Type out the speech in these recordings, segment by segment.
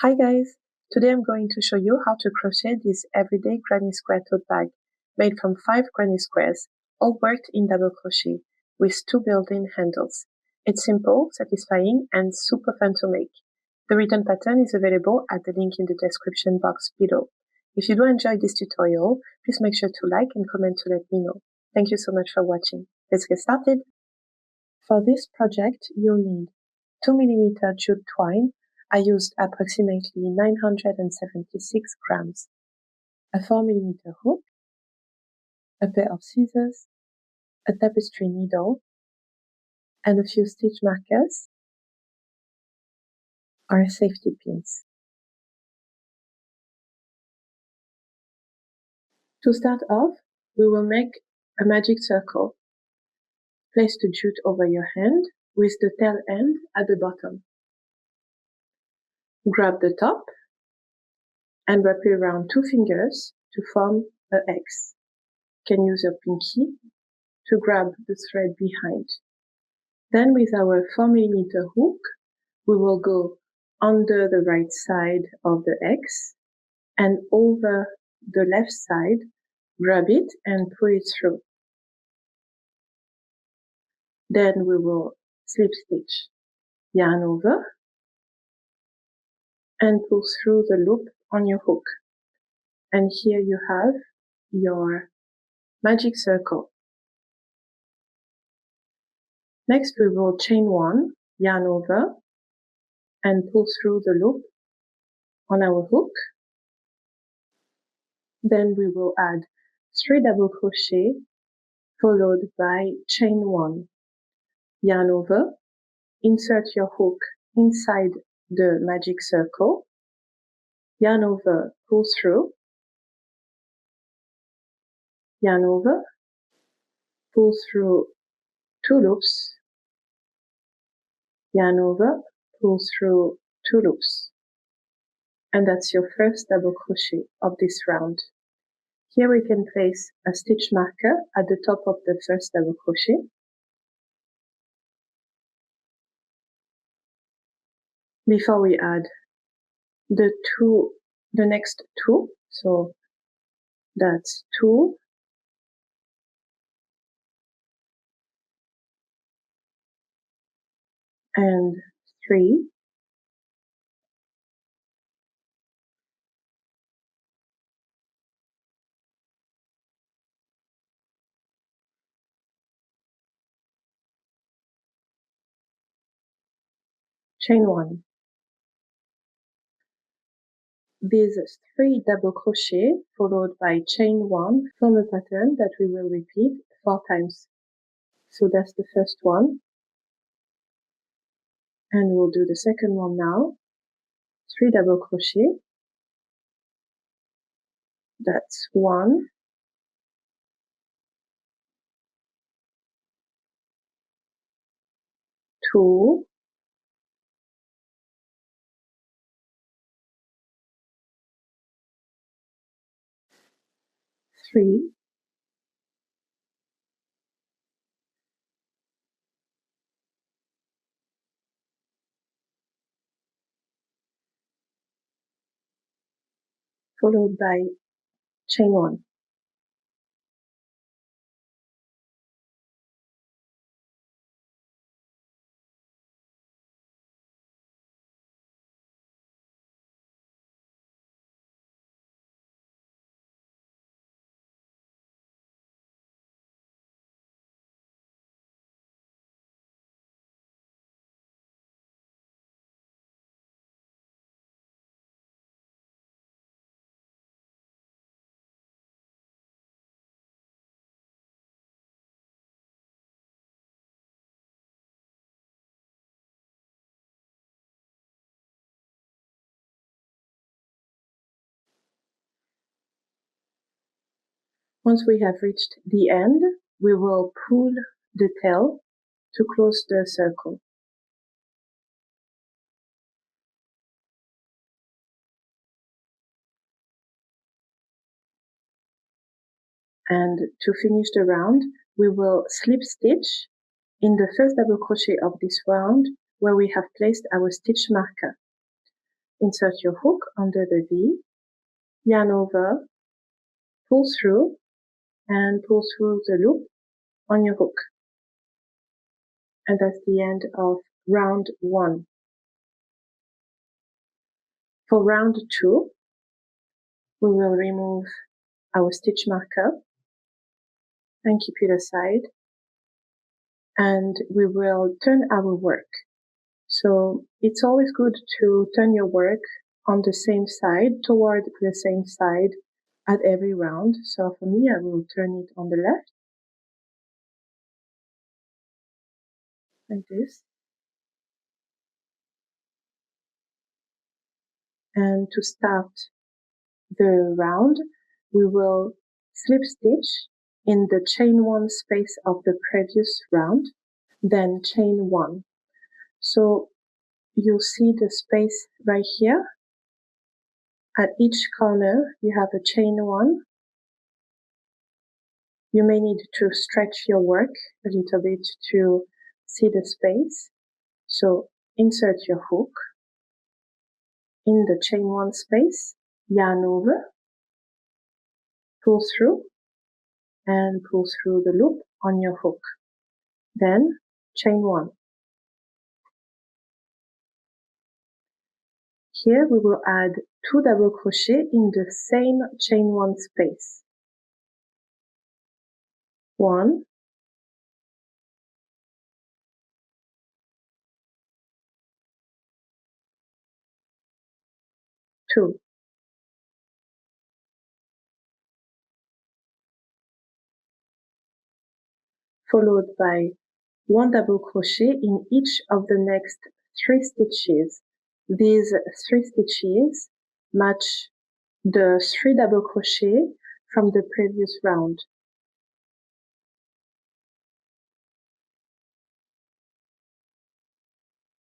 Hi guys! Today I'm going to show you how to crochet this everyday granny square tote bag made from 5 granny squares, all worked in double crochet with 2 built-in handles. It's simple, satisfying and super fun to make. The written pattern is available at the link in the description box below. If you do enjoy this tutorial, please make sure to like and comment to let me know. Thank you so much for watching. Let's get started! For this project, you'll need 2mm jute twine. I used approximately 976 grams, a 4mm hook, a pair of scissors, a tapestry needle, and a few stitch markers or safety pins. To start off, we will make a magic circle. Place the jute over your hand with the tail end at the bottom. Grab the top and wrap it around 2 fingers to form an X. You can use your pinky to grab the thread behind. Then with our 4mm hook, we will go under the right side of the X and over the left side, grab it and pull it through. Then we will slip stitch, yarn over, and pull through the loop on your hook. And here you have your magic circle. Next we will chain 1, yarn over, and pull through the loop on our hook. Then we will add 3 double crochet followed by chain 1, yarn over, insert your hook inside the magic circle, yarn over, pull through, yarn over, pull through 2 loops, yarn over, pull through 2 loops. And that's your first double crochet of this round. Here we can place a stitch marker at the top of the first double crochet. Before we add the next 2, so that's 2, and 3, chain 1. These 3 double crochet followed by chain 1 form a pattern that we will repeat 4 times. So that's the first one, and we'll do the second one now. 3 double crochet, that's 1, 2, 3, followed by chain 1. Once we have reached the end, we will pull the tail to close the circle. And to finish the round, we will slip stitch in the first double crochet of this round where we have placed our stitch marker. insert your hook under the V, yarn over, pull through, and pull through the loop on your hook. And that's the end of round 1. For round 2, we will remove our stitch marker and keep it aside, and we will turn our work. So it's always good to turn your work on the same side, toward the same side at every round. So for me, I will turn it on the left, like this. And to start the round, we will slip stitch in the chain 1 space of the previous round, then chain 1. So you'll see the space right here. At each corner, you have a chain 1. You may need to stretch your work a little bit to see the space. So insert your hook in the chain 1 space, yarn over, pull through, and pull through the loop on your hook. Then chain 1. Here we will add 2 double crochet in the same chain 1 space. 1, 2. Followed by 1 double crochet in each of the next 3 stitches. These 3 stitches match the 3 double crochet from the previous round.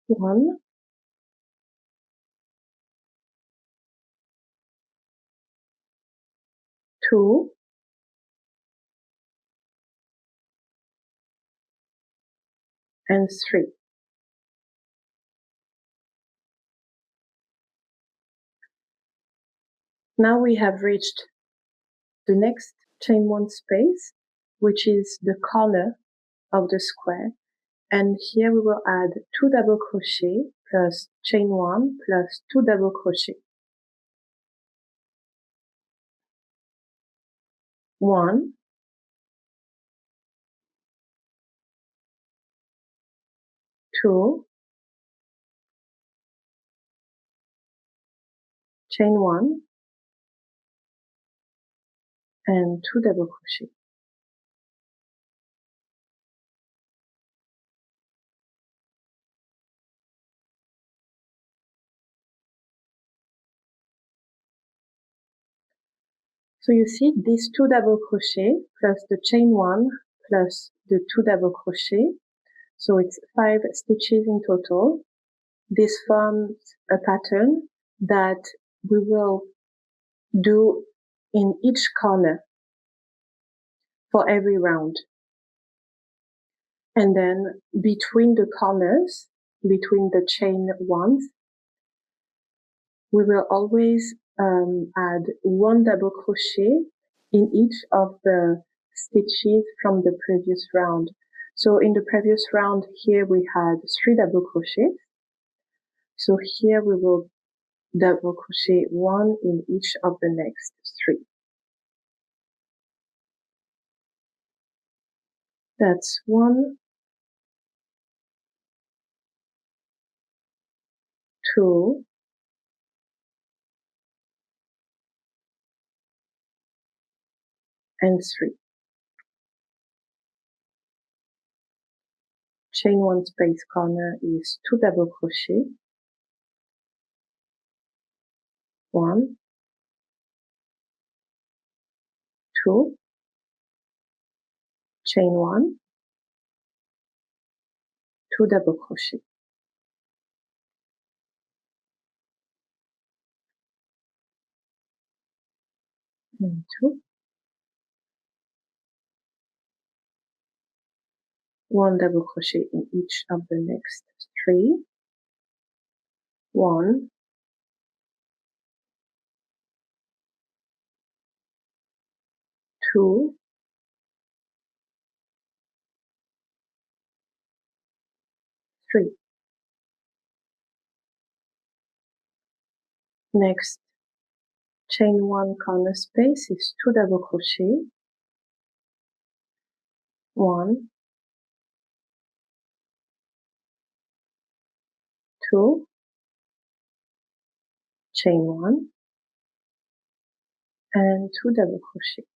1, 2, and 3. Now we have reached the next chain 1 space, which is the corner of the square. And here we will add 2 double crochet plus chain 1 plus 2 double crochet. 1, 2, chain 1, and 2 double crochet. So you see these 2 double crochet plus the chain 1 plus the 2 double crochet. So it's 5 stitches in total. This forms a pattern that we will do in each corner for every round. And then between the corners, between the chain 1s, we will always add 1 double crochet in each of the stitches from the previous round. So in the previous round here we had 3 double crochets. So here we will double crochet 1 in each of the next 3. That's 1, 2, and 3. Chain 1 space corner is 2 double crochet, 1, 2, chain 1, 2 double crochet. And 2, 1 double crochet in each of the next 3, 1, 2, three. Next, chain 1 corner space is 2 double crochet, 1, 2, chain 1, and 2 double crochet.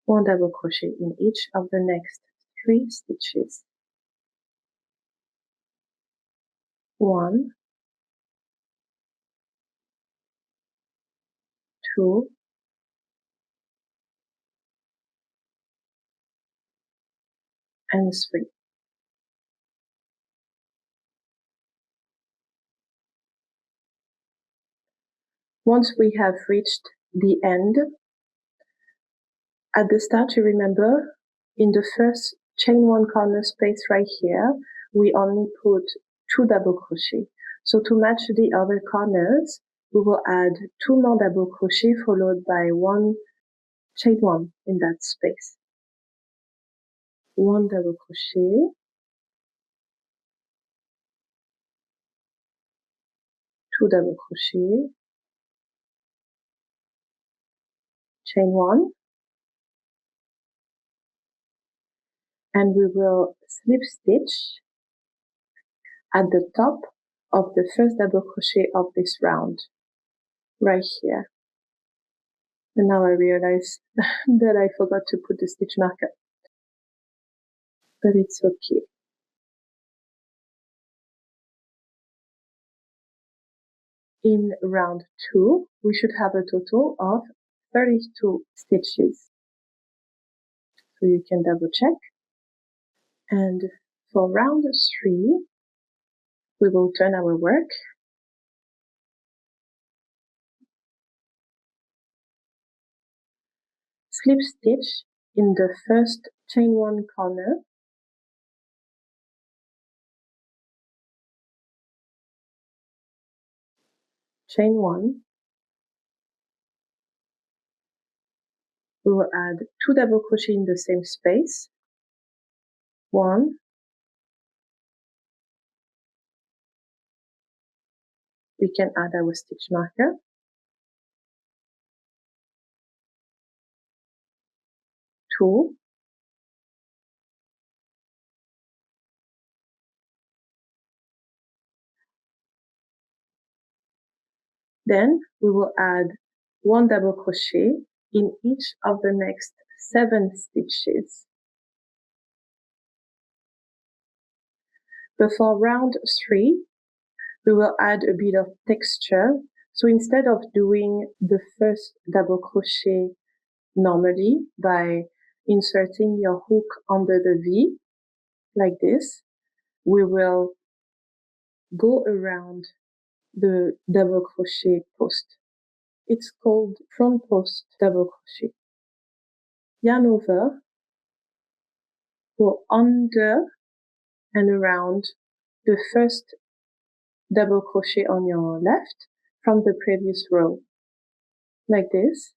One double crochet in each of the next 3 stitches. 1, 2, and 3. Once we have reached the end, at the start, you remember, in the first chain 1 corner space right here, we only put 2 double crochet. So to match the other corners, we will add 2 more double crochet followed by 1 chain 1 in that space. 1 double crochet, 2 double crochet, chain 1, and we will slip stitch at the top of the first double crochet of this round, right here. And now I realize that I forgot to put the stitch marker, but it's okay. In round 2, we should have a total of 32 stitches. So you can double check. And for round 3, we will turn our work. Slip stitch in the first chain 1 corner. Chain 1. We will add 2 double crochet in the same space. 1, we can add our stitch marker. 2, then we will add 1 double crochet in each of the next 7 stitches. But for round 3, we will add a bit of texture. So instead of doing the first double crochet normally by inserting your hook under the V, like this, we will go around the double crochet post. It's called front post double crochet. Yarn over, go under and around the first double crochet on your left from the previous row, like this.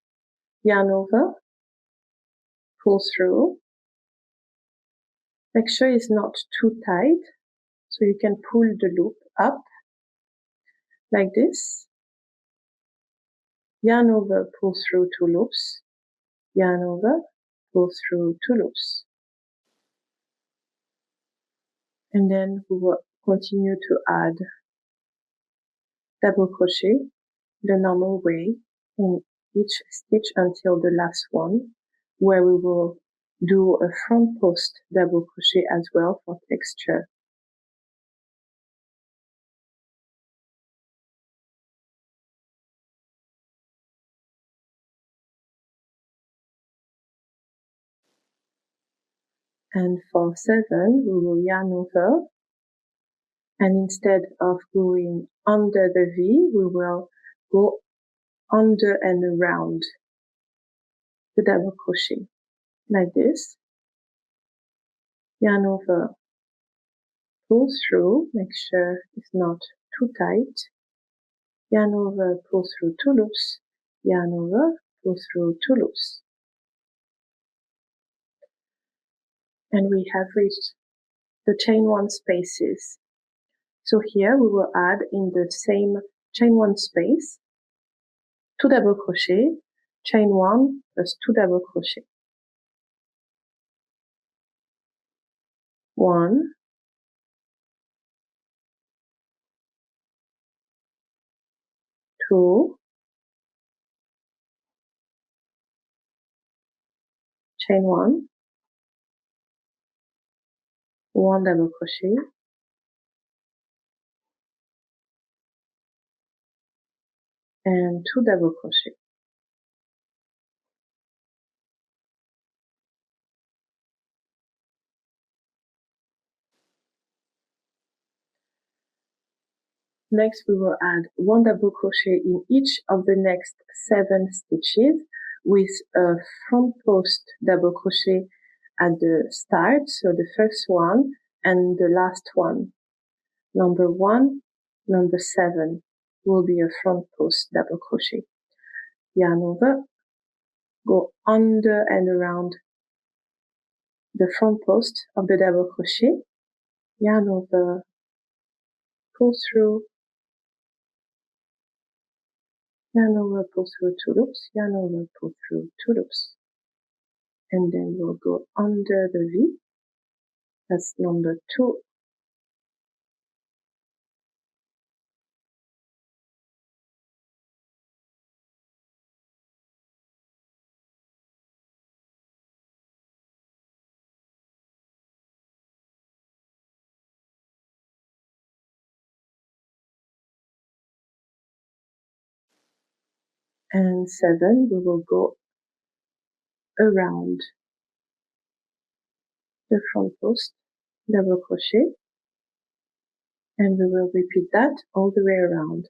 Yarn over, pull through. Make sure it's not too tight, so you can pull the loop up, like this. Yarn over, pull through 2 loops. Yarn over, pull through 2 loops. And then we will continue to add double crochet the normal way in each stitch until the last one, where we will do a front post double crochet as well for texture. And for 7, we will yarn over, and instead of going under the V, we will go under and around the double crochet, like this. yarn over, pull through, make sure it's not too tight, yarn over, pull through 2 loops, yarn over, pull through 2 loops. And we have reached the chain 1 spaces. So here we will add in the same chain 1 space 2 double crochet, chain 1 plus 2 double crochet. 1, 2, chain 1, 1 double crochet, and 2 double crochet. Next we will add 1 double crochet in each of the next 7 stitches with a front post double crochet at the start, so the first one and the last one. Number 1, number 7 will be a front post double crochet. Yarn over, go under and around the front post of the double crochet, yarn over, pull through, yarn over, pull through 2 loops, yarn over, pull through 2 loops. And then we'll go under the V, that's number 2. And 7, we will go around the front post, double crochet, and we will repeat that all the way around.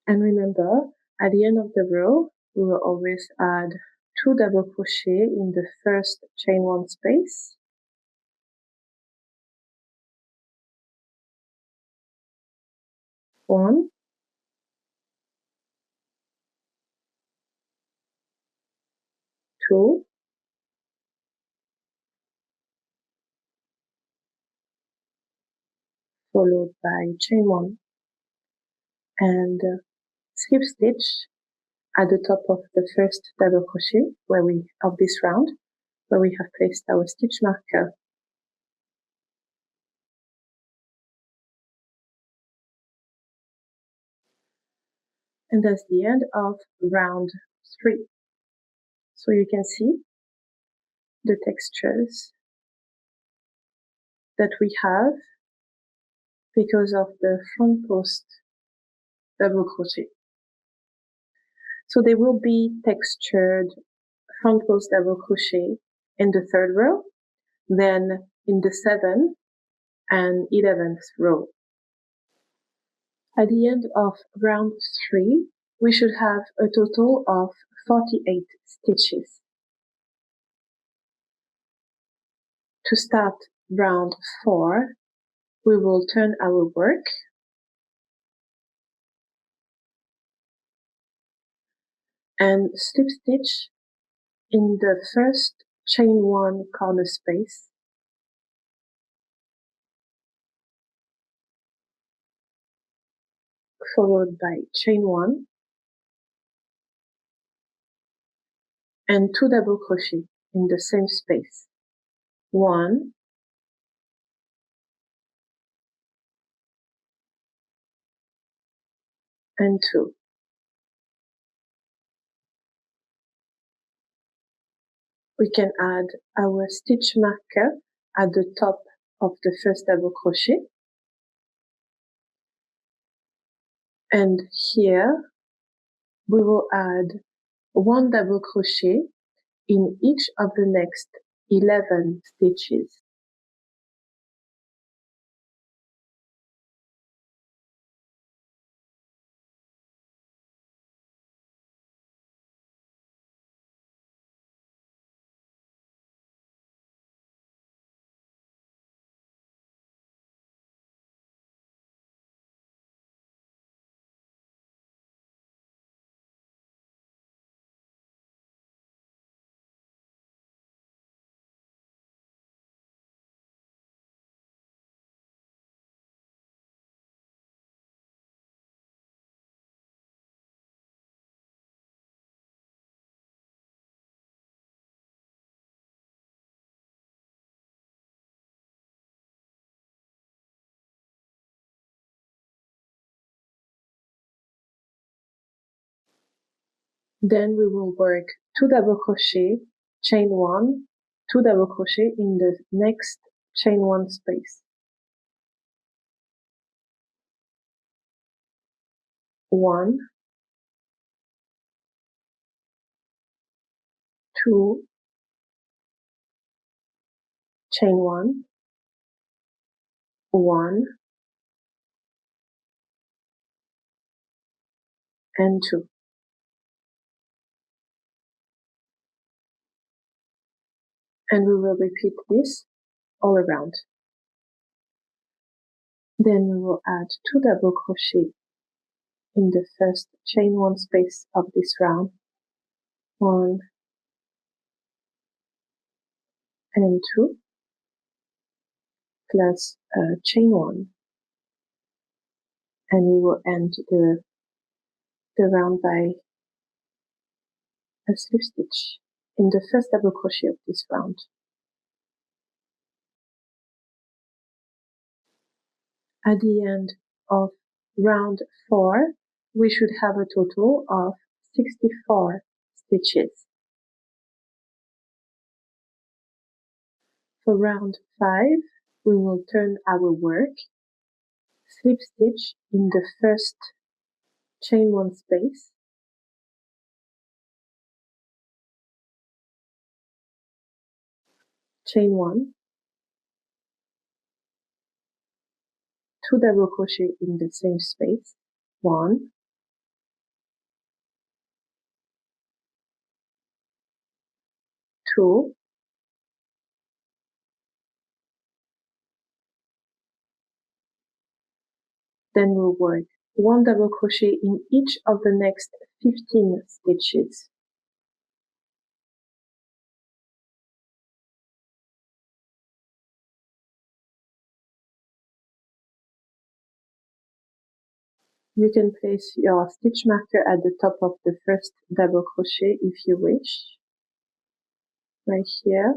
And remember, at the end of the row, we will always add 2 double crochet in the first chain 1 space, 1, 2, followed by chain 1, and skip stitch at the top of the first double crochet of this round, where we have placed our stitch marker. And that's the end of round 3. So you can see the textures that we have because of the front post double crochet. So there will be textured front post double crochet in the 3rd row, then in the 7th and 11th row. At the end of round 3, we should have a total of 48 stitches. To start round 4, we will turn our work and slip stitch in the first chain 1 corner space, followed by chain 1 and 2 double crochet in the same space. 1 and 2. We can add our stitch marker at the top of the first double crochet, and here we will add 1 double crochet in each of the next 11 stitches. Then we will work 2 double crochet, chain 1, 2 double crochet in the next chain 1 space. 1, 2, chain 1, 1, and 2. And we will repeat this all around. Then we will add 2 double crochet in the first chain 1 space of this round. 1 and 2 plus chain 1, and we will end the round by a slip stitch in the first double crochet of this round. At the end of round 4, we should have a total of 64 stitches. For round 5, we will turn our work, slip stitch in the first chain 1 space, chain 1, 2 double crochet in the same space, 1, 2, then we'll work 1 double crochet in each of the next 15 stitches. You can place your stitch marker at the top of the first double crochet if you wish, right here.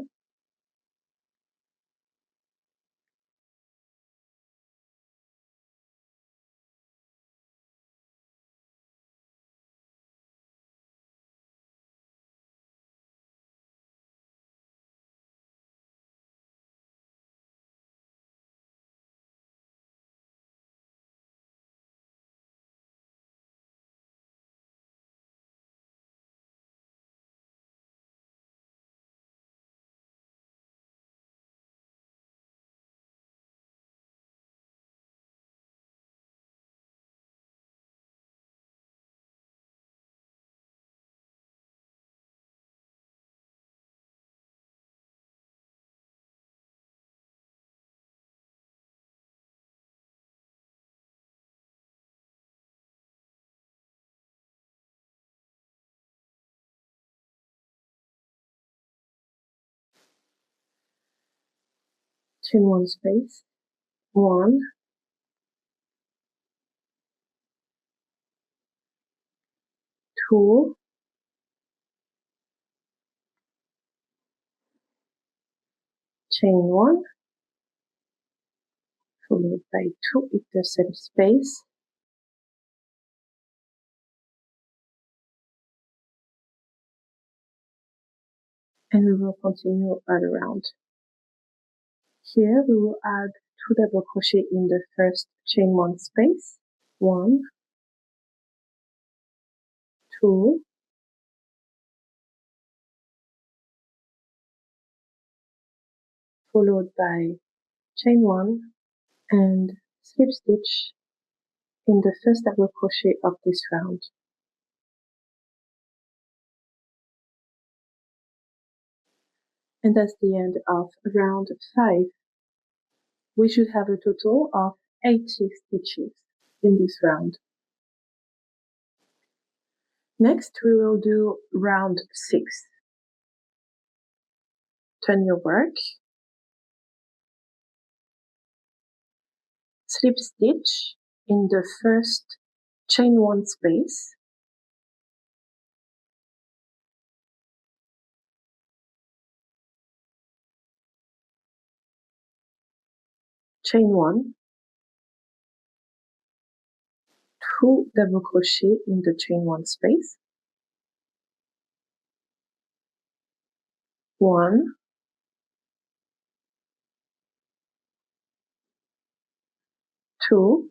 Chain one space, 1, 2, chain 1, followed by 2 in the same space, and we will continue all around. Here we will add 2 double crochet in the first chain 1 space, 1, 2, followed by chain 1 and slip stitch in the first double crochet of this round. And that's the end of round 5. We should have a total of 80 stitches in this round. Next, we will do round 6. Turn your work, slip stitch in the first chain 1 space, chain 1, 2 double crochet in the chain 1 space, 1, 2,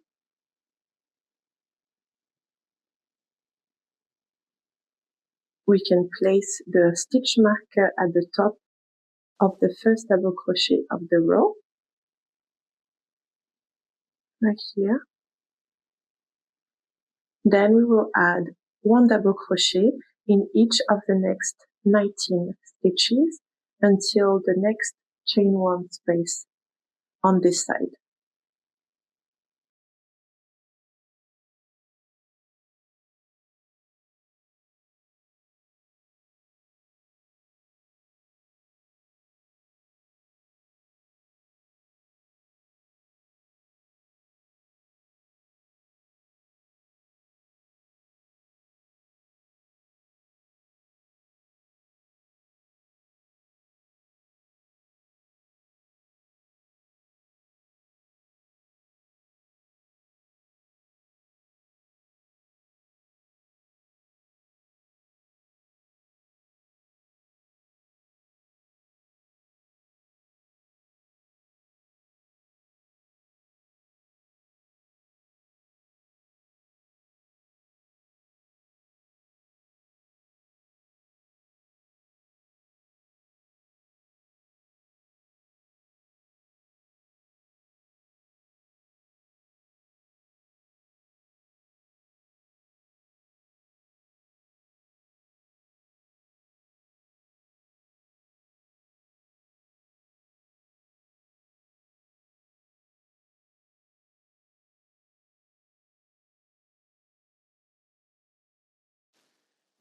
we can place the stitch marker at the top of the first double crochet of the row, right here. Then we will add 1 double crochet in each of the next 19 stitches until the next chain 1 space on this side.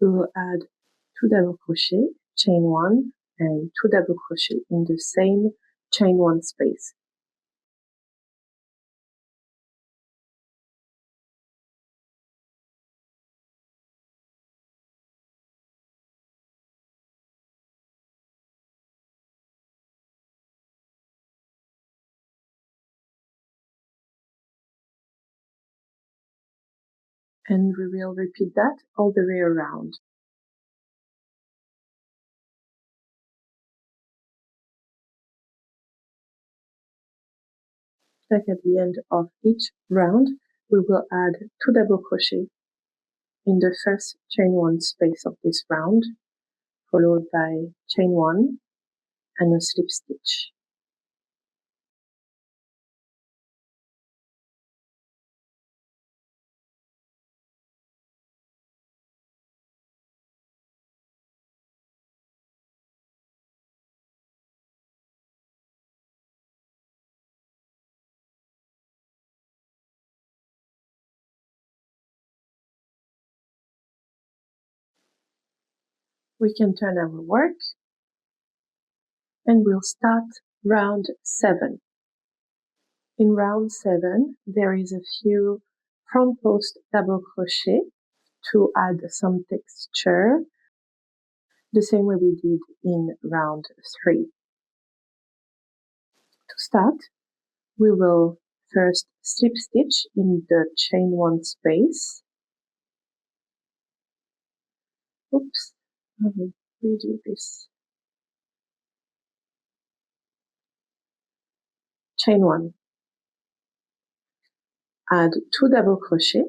We will add 2 double crochet, chain 1, and 2 double crochet in the same chain 1 space. And we will repeat that all the way around. Like at the end of each round, we will add 2 double crochet in the first chain 1 space of this round, followed by chain 1 and a slip stitch. We can turn our work and we'll start round 7. In round 7, there is a few front post double crochet to add some texture, the same way we did in round 3. To start, we will first slip stitch in the chain 1 space. Oops, I will redo this. Chain 1. Add 2 double crochet,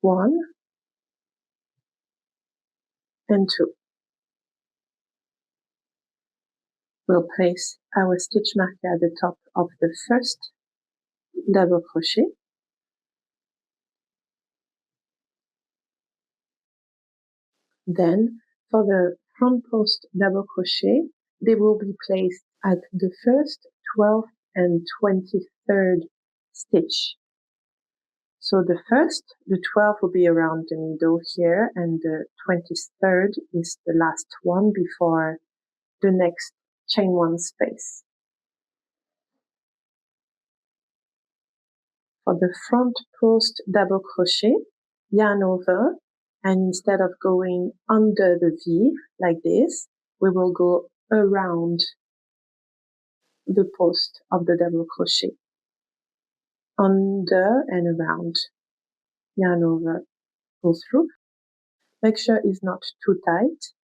1 and 2. We'll place our stitch marker at the top of the first double crochet. Then, for the front post double crochet, they will be placed at the first, 12th and 23rd stitch. So the 12th will be around the middle here, and the 23rd is the last one before the next chain 1 space. For the front post double crochet, yarn over, and instead of going under the V like this, we will go around the post of the double crochet. Under and around. Yarn over, pull through. Make sure it's not too tight.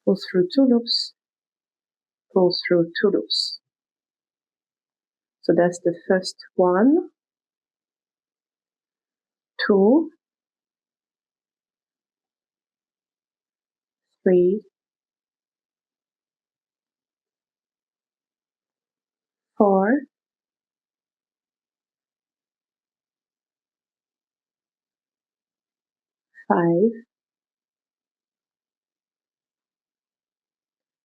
Pull through 2 loops, pull through 2 loops. So that's the first 1, 2, 3, 4, 5,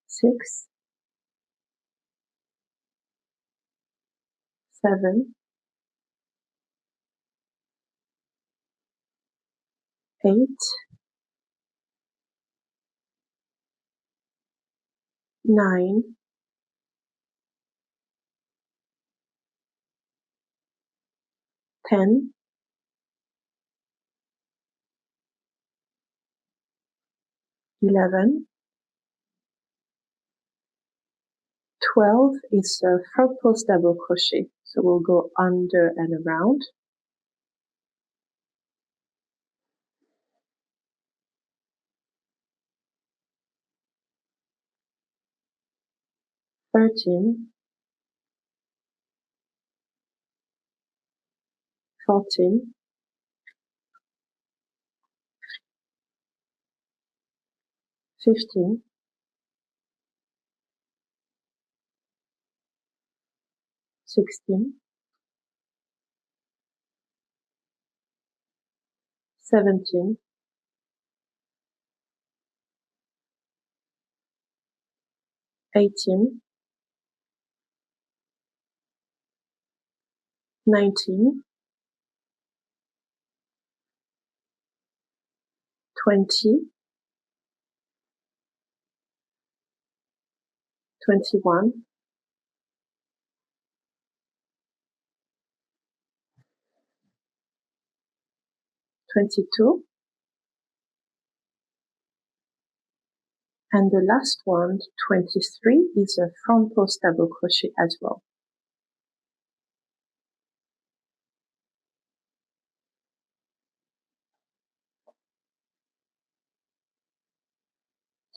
6, 7, 8, 9, 10, 11, 12 is a front post double crochet. So we'll go under and around. 13, 14, 15, 16, 17, 18, 19, 20, 21, 22, And the last one, 23, is a front post double crochet as well.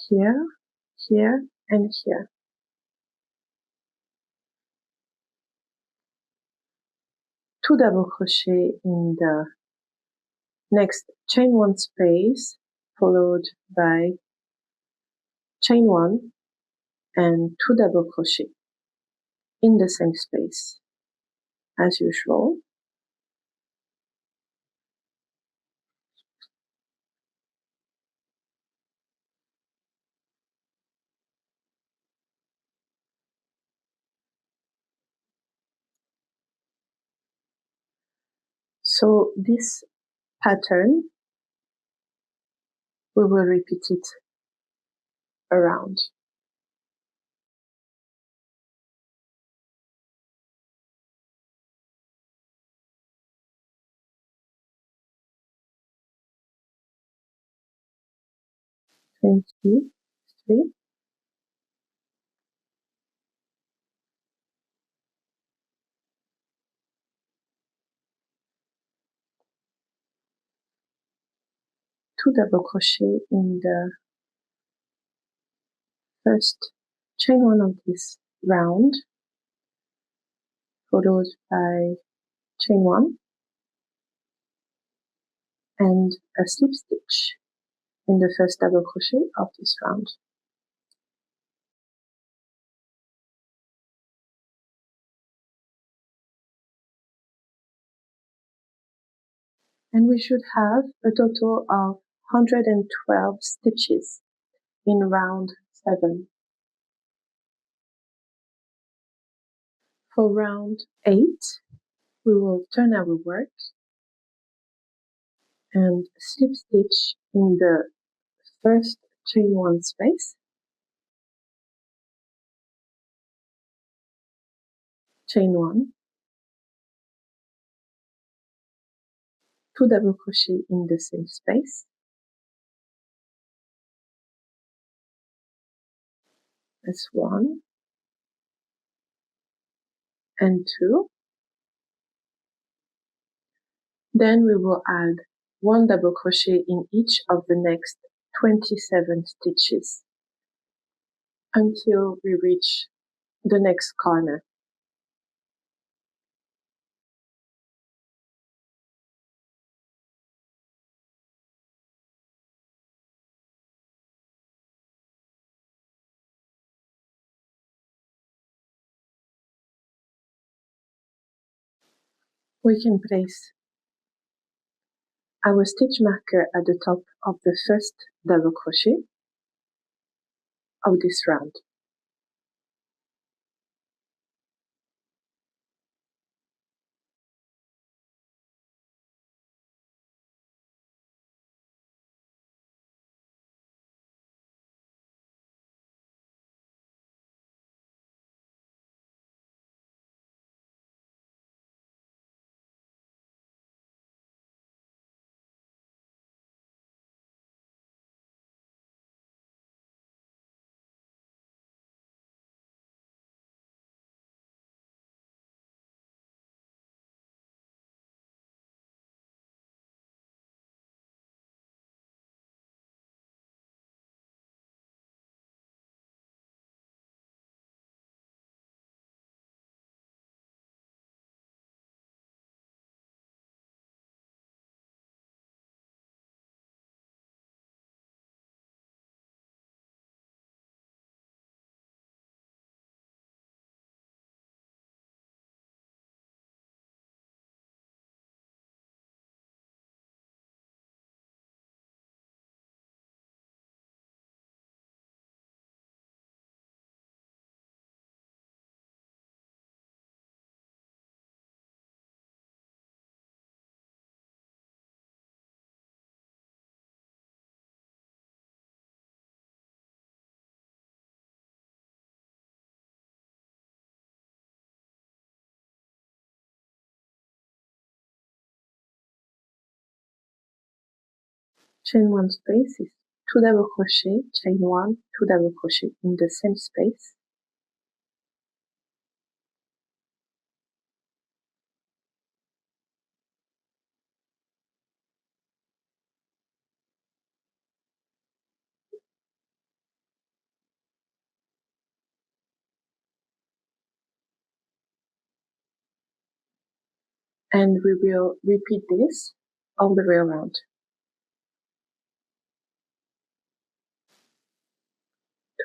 Here, here, and here. Two double crochet in the next chain one space, followed by chain one and two double crochet in the same space as usual. So this pattern, we will repeat it around. Three, two double crochet in the first chain one of this round, followed by chain one and a slip stitch in the first double crochet of this round. And we should have a total of 112 stitches in round 7. For round 8, we will turn our work and slip stitch in the first chain one space, chain one, two double crochet in the same space, that's 1 and 2. Then we will add 1 double crochet in each of the next 27 stitches until we reach the next corner. We can place our stitch marker at the top of the first double crochet of this round. Chain one space is 2 double crochet, chain 1, 2 double crochet in the same space, and we will repeat this all the way around.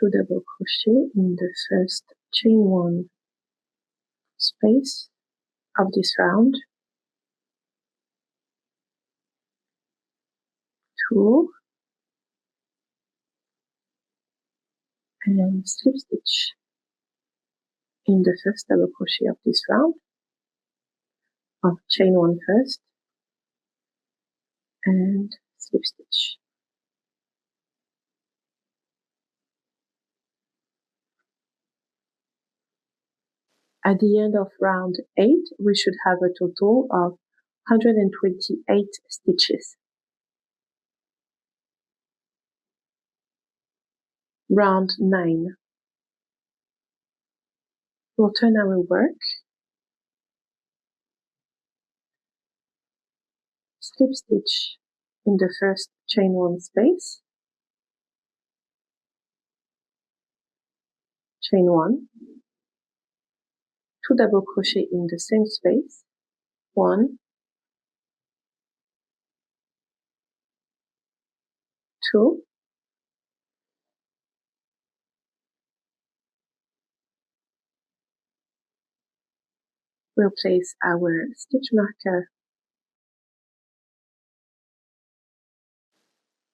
2 double crochet in the first chain 1 space of this round, 2, and slip stitch in the first double crochet of this round, of chain 1 first, and slip stitch. At the end of round 8, we should have a total of 128 stitches. Round 9. We'll turn our work, slip stitch in the first chain 1 space, chain 1, 2 double crochet in the same space, 1, 2, we'll place our stitch marker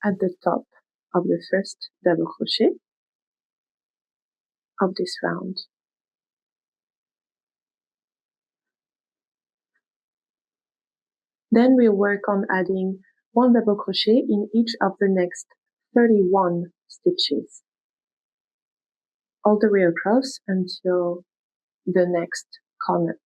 at the top of the first double crochet of this round. Then we'll work on adding 1 double crochet in each of the next 31 stitches, all the way across until the next corner.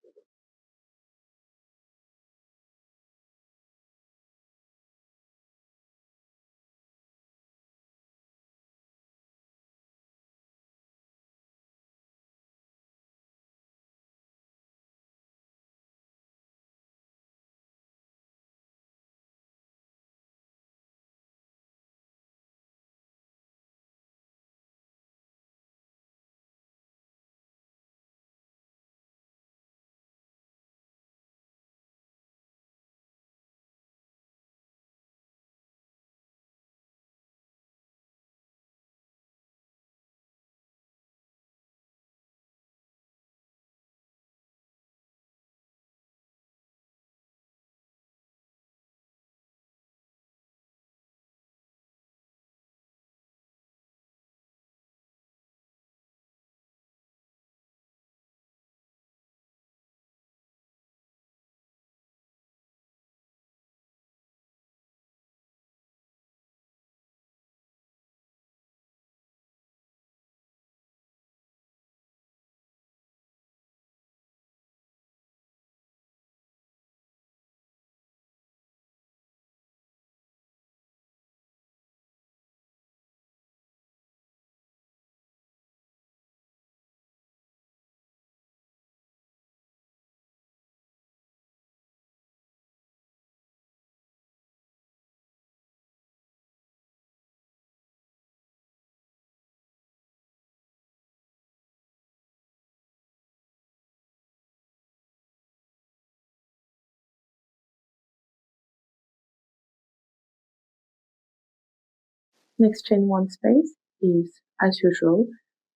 Next chain 1 space is, as usual,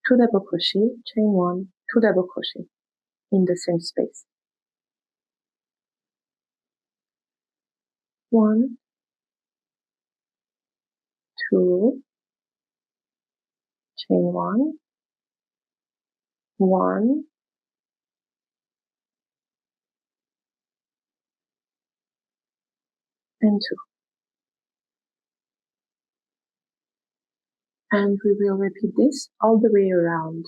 2 double crochet, chain 1, 2 double crochet in the same space. 1, 2, chain 1, 1, and 2. And we will repeat this all the way around.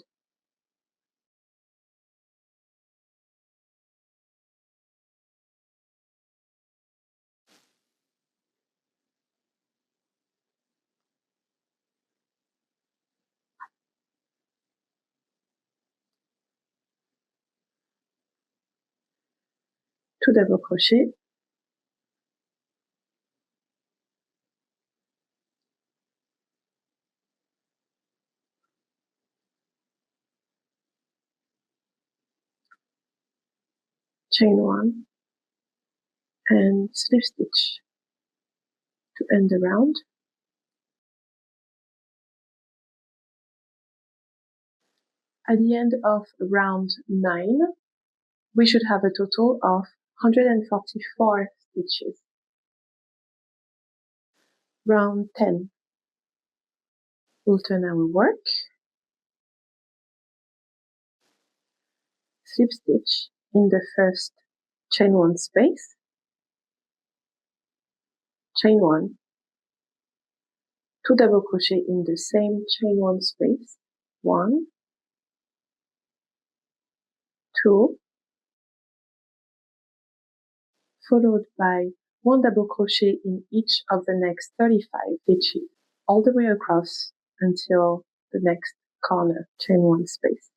2 double crochet, chain 1, and slip stitch to end the round. At the end of round 9, we should have a total of 144 stitches. Round 10, we'll turn our work, slip stitch in the first chain 1 space, chain 1, 2 double crochet in the same chain 1 space, 1, 2, followed by 1 double crochet in each of the next 35 stitches, all the way across until the next corner chain 1 space.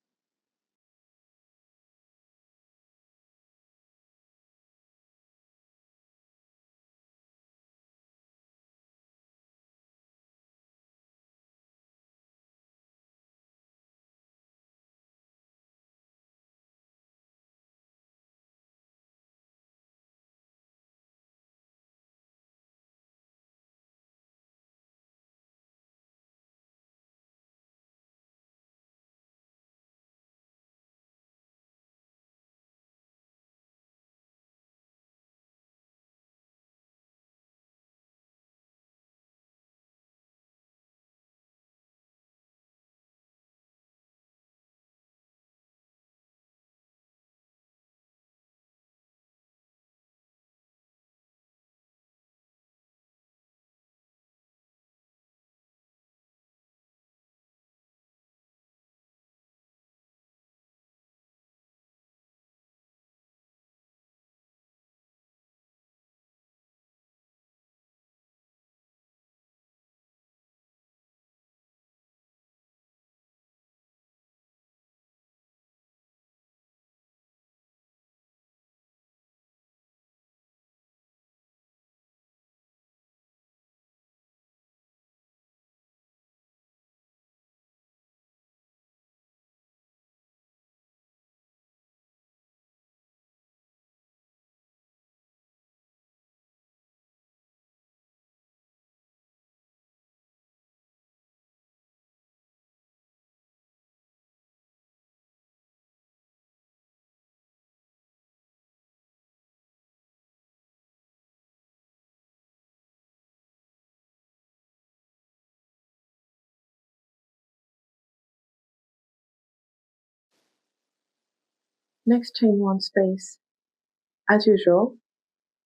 Next chain 1 space, as usual,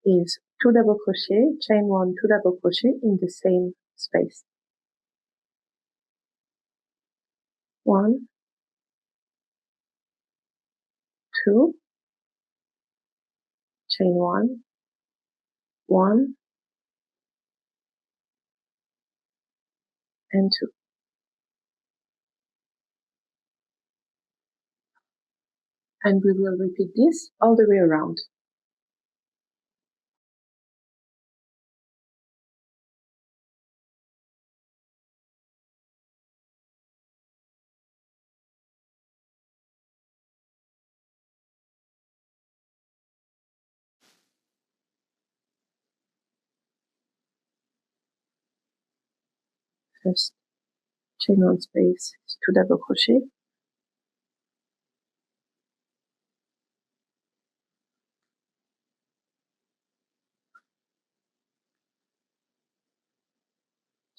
is 2 double crochet, chain 1, 2 double crochet in the same space. 1, 2, chain 1, 1, and 2. And we will repeat this all the way around. First, chain 1 space, 2 double crochet,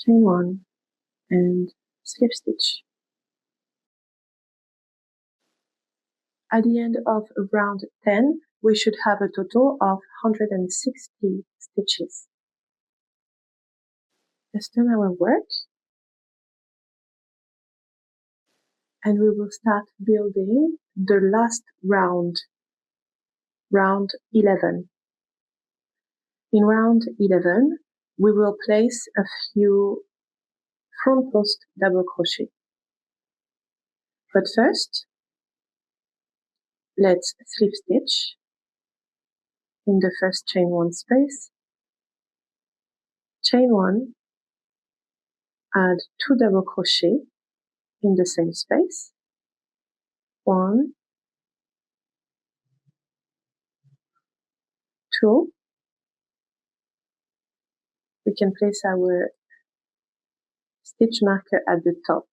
chain 1, and slip stitch. At the end of round 10, we should have a total of 160 stitches. Let's turn our work, and we will start building the last round, round 11. In round 11, we will place a few front post double crochet. But first, let's slip stitch in the first chain 1 space, chain 1, add 2 double crochet in the same space, 1, 2, we can place our stitch marker at the top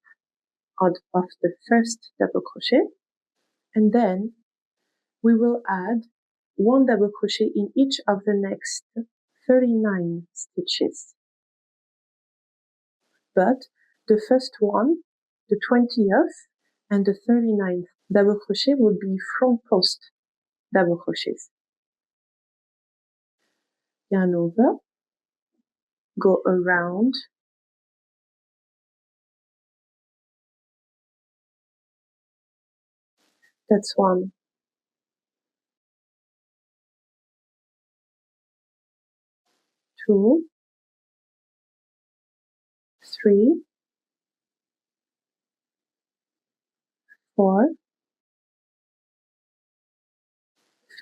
of the first double crochet, and then we will add 1 double crochet in each of the next 39 stitches. But the first one, the 20th and the 39th double crochet will be front post double crochets. Yarn over, go around, that's 1, 2, 3, 4,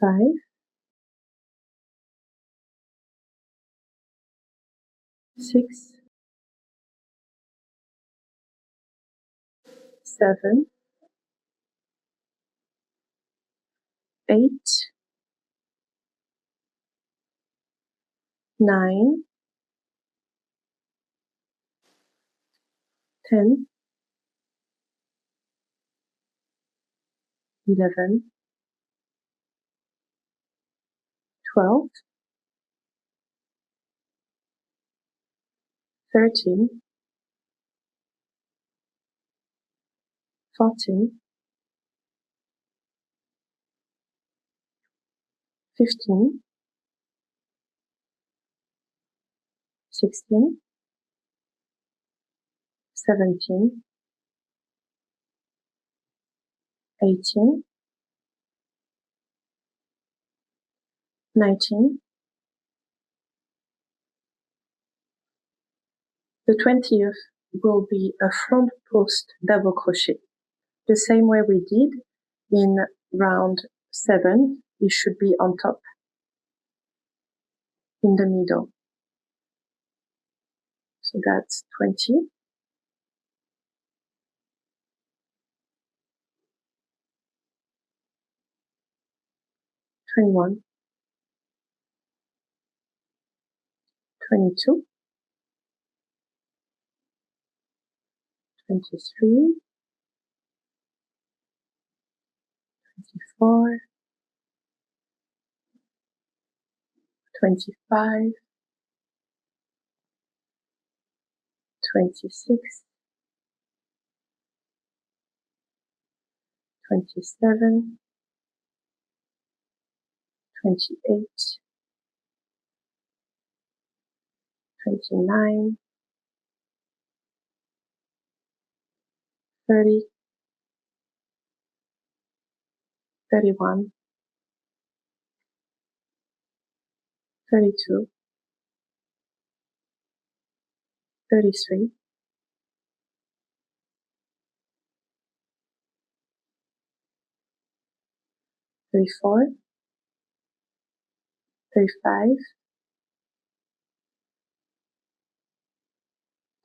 5, 6, 7, 8, 9, 10, 11, 12, 13, 14, 15, 16, 17, 18, 19, the 20th will be a front post double crochet. The same way we did in round 7, it should be on top, in the middle. So that's 20. 21, 22, 23, 24, 25, 26, 27, 28, 29, 30, 31, 32, 33, 34, 35,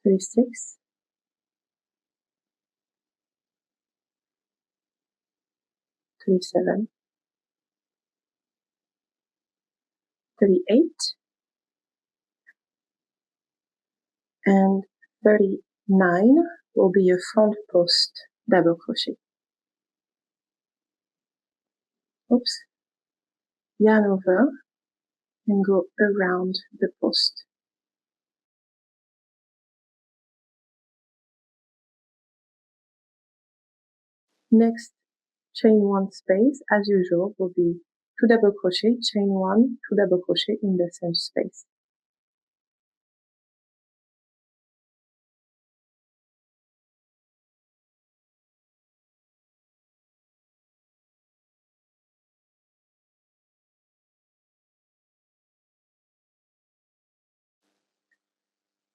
36, 37, 38, and 39 will be a front post double crochet. Oops. Yarn over and go around the post. Next, chain 1 space, as usual, will be 2 double crochet, chain 1, 2 double crochet in the same space.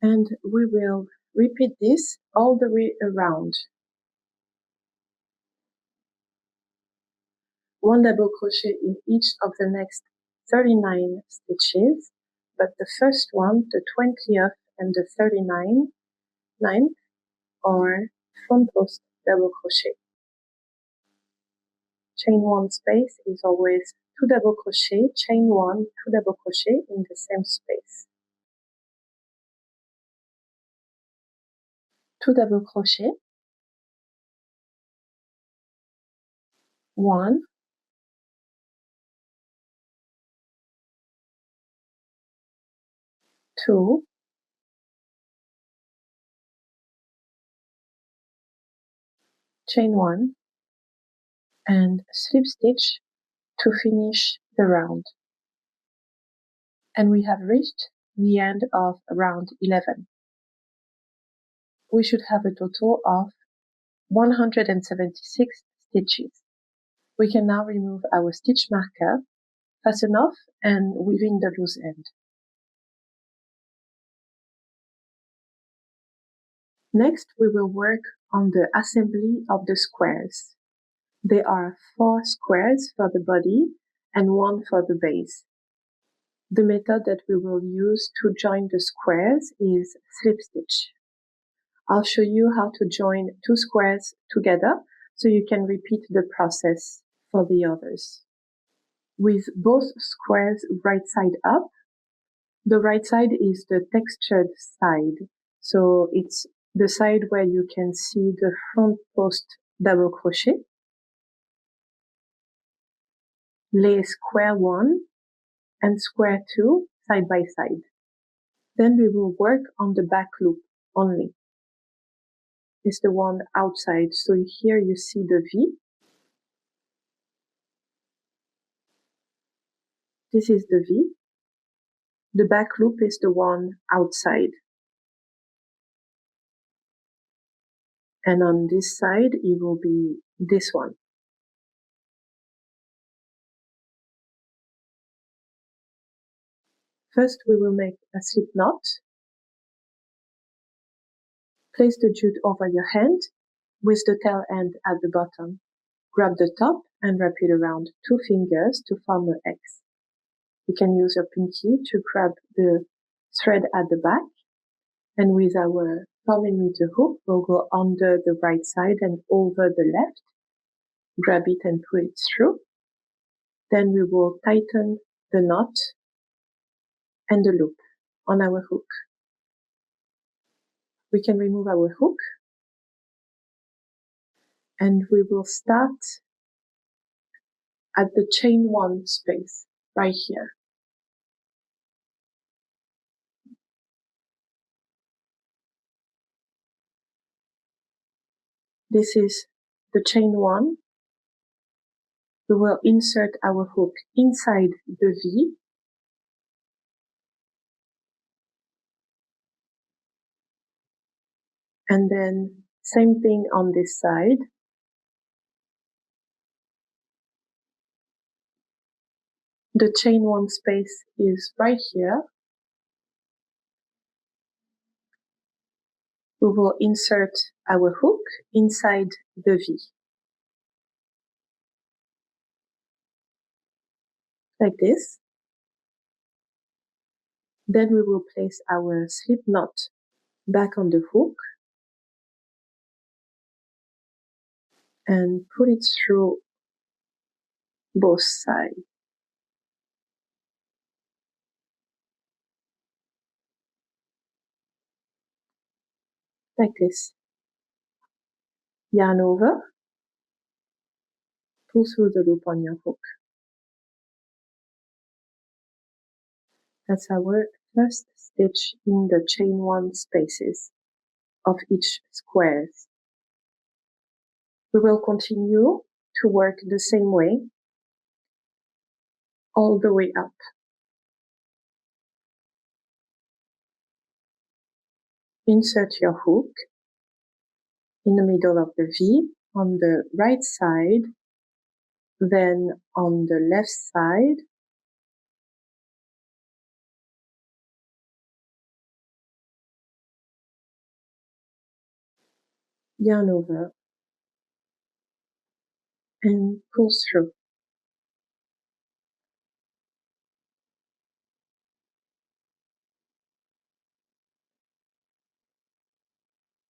And we will repeat this all the way around. 1 double crochet in each of the next 39 stitches, but the first one, the 20th and the 39th, are front post double crochet. Chain 1 space is always 2 double crochet, chain 1, 2 double crochet in the same space. 2 double crochet, 1, 2, chain 1, and slip stitch to finish the round. And we have reached the end of round 11. We should have a total of 176 stitches. We can now remove our stitch marker, fasten off, and within the loose end. Next, we will work on the assembly of the squares. There are 4 squares for the body and 1 for the base. The method that we will use to join the squares is slip stitch. I'll show you how to join 2 squares together so you can repeat the process for the others. With both squares right side up, the right side is the textured side, so it's the side where you can see the front post double crochet. Lay square 1 and square 2 side by side. Then we will work on the back loop only. It's the one outside, so here you see the V. This is the V. The back loop is the one outside. And on this side, it will be this one. First, we will make a slip knot. Place the jute over your hand with the tail end at the bottom. Grab the top and wrap it around 2 fingers to form an X. You can use your pinky to grab the thread at the back, and with our 4mm hook, we'll go under the right side and over the left. Grab it and pull it through. Then we will tighten the knot and the loop on our hook. We can remove our hook, and we will start at the chain 1 space right here. This is the chain 1. We will insert our hook inside the V. And then same thing on this side. The chain 1 space is right here. We will insert our hook inside the V. Like this. Then we will place our slip knot back on the hook and put it through both sides. Like this. Yarn over, pull through the loop on your hook. That's our first stitch in the chain 1 spaces of each squares. We will continue to work the same way all the way up. Insert your hook in the middle of the V on the right side, then on the left side, yarn over, and pull through.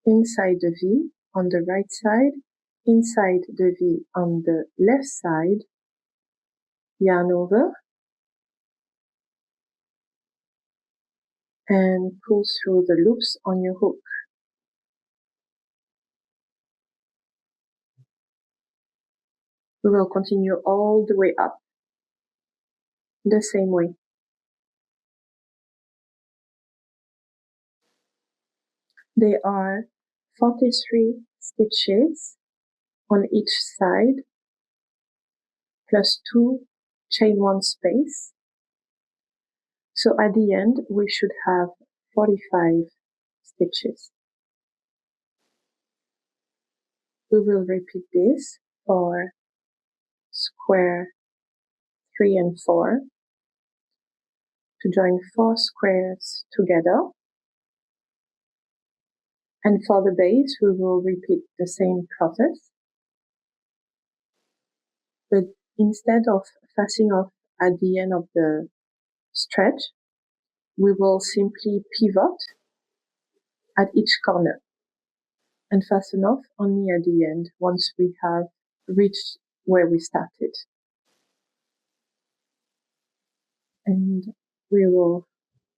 inside the V on the right side, inside the V on the left side, yarn over, and pull through the loops on your hook. We will continue all the way up the same way. There are 43 stitches on each side, plus 2 chain 1 space. So at the end, we should have 45 stitches. We will repeat this for square 3 and 4 to join 4 squares together. And for the base, we will repeat the same process. But instead of fastening off at the end of the stretch, we will simply pivot at each corner and fasten off only at the end once we have reached where we started. And we will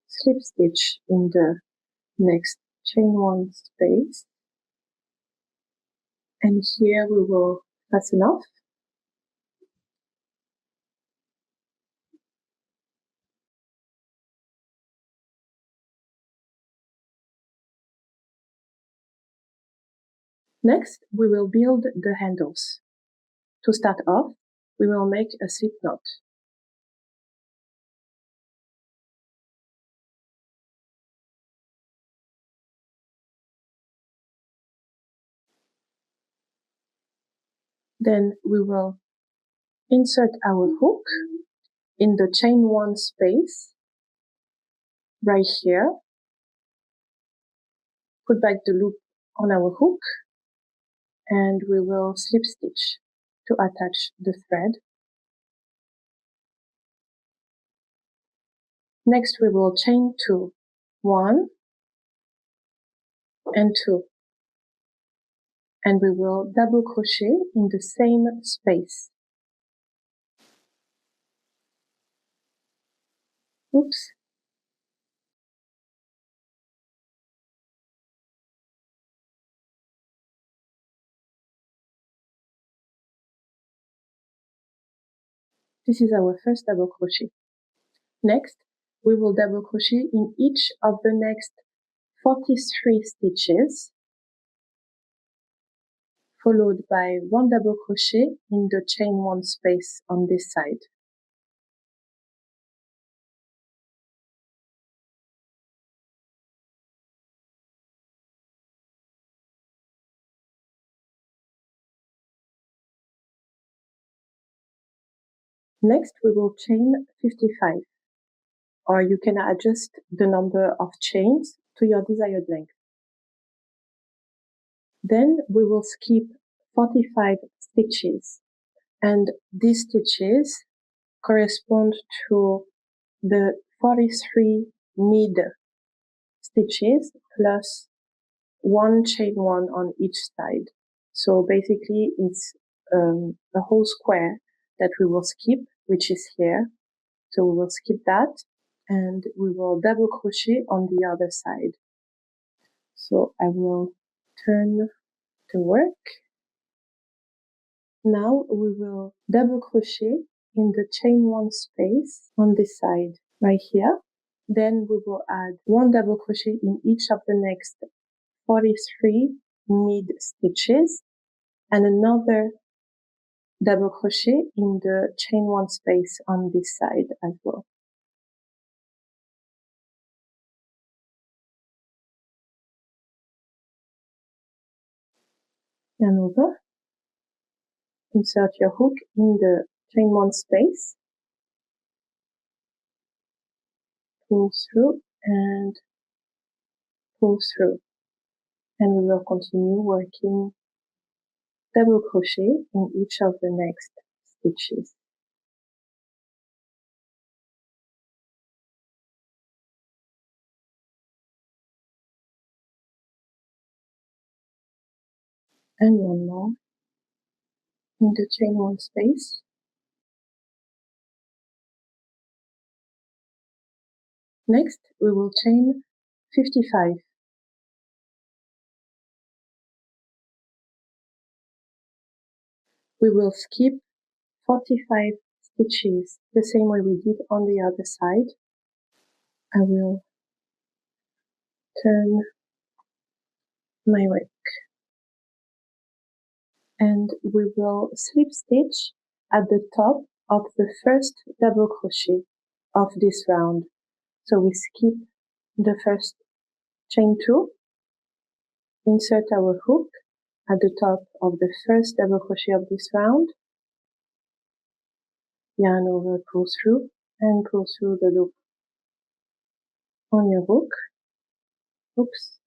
slip stitch in the next chain 1 space, and here we will fasten off. Next, we will build the handles. To start off, we will make a slip knot. Then we will insert our hook in the chain 1 space right here, put back the loop on our hook, and we will slip stitch to attach the thread. Next, we will chain 2, 1 and 2, and we will double crochet in the same space. Oops. This is our first double crochet. Next, we will double crochet in each of the next 43 stitches, followed by 1 double crochet in the chain 1 space on this side. Next, we will chain 55, or you can adjust the number of chains to your desired length. Then we will skip 45 stitches, and these stitches correspond to the 43 mid stitches plus 1 chain 1 on each side. So basically it's a whole square that we will skip, which is here. So we will skip that, and we will double crochet on the other side. So I will turn the work. Now we will double crochet in the chain 1 space on this side right here. Then we will add 1 double crochet in each of the next 43 mid stitches and another double crochet in the chain 1 space on this side as well. Yarn over, insert your hook in the chain 1 space, pull through and pull through, and we will continue working double crochet in each of the next stitches. and one more in the chain one space. Next, we will chain 55. We will skip 45 stitches, the same way we did on the other side. I will turn my rake and we will slip stitch at the top of the first double crochet of this round. So we skip the first chain 2, insert our hook at the top of the first double crochet of this round, yarn over, pull through, and pull through the loop on your hook. Oops.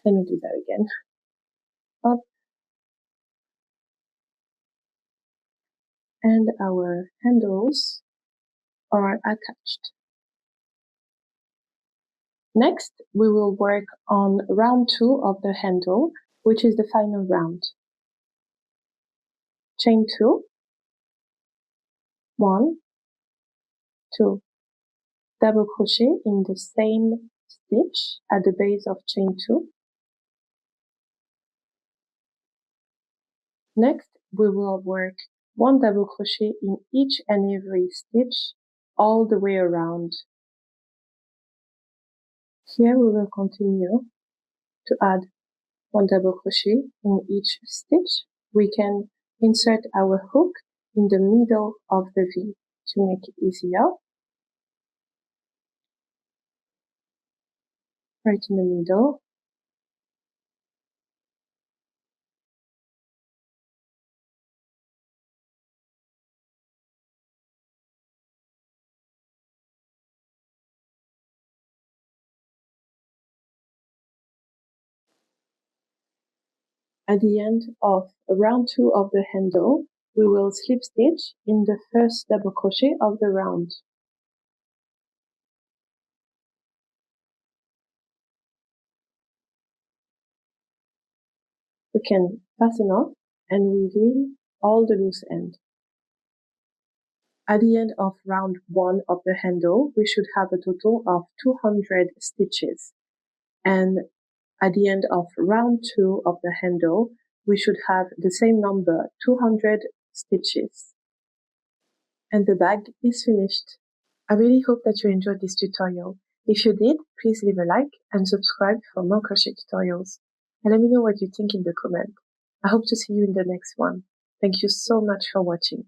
Let me do that again. Up. And our handles are attached. Next, we will work on round 2 of the handle, which is the final round. Chain 2, 1, 2, double crochet in the same stitch at the base of chain 2. Next, we will work 1 double crochet in each and every stitch all the way around. Here we will continue to add 1 double crochet in each stitch. We can insert our hook in the middle of the V to make it easier. Right in the middle. At the end of round 2 of the handle, we will slip stitch in the first double crochet of the round. We can fasten off and reveal all the loose end. At the end of round 1 of the handle, we should have a total of 200 stitches. And at the end of round 2 of the handle, we should have the same number, 200 stitches. And the bag is finished. I really hope that you enjoyed this tutorial. If you did, please leave a like and subscribe for more crochet tutorials. And let me know what you think in the comment. I hope to see you in the next one. Thank you so much for watching.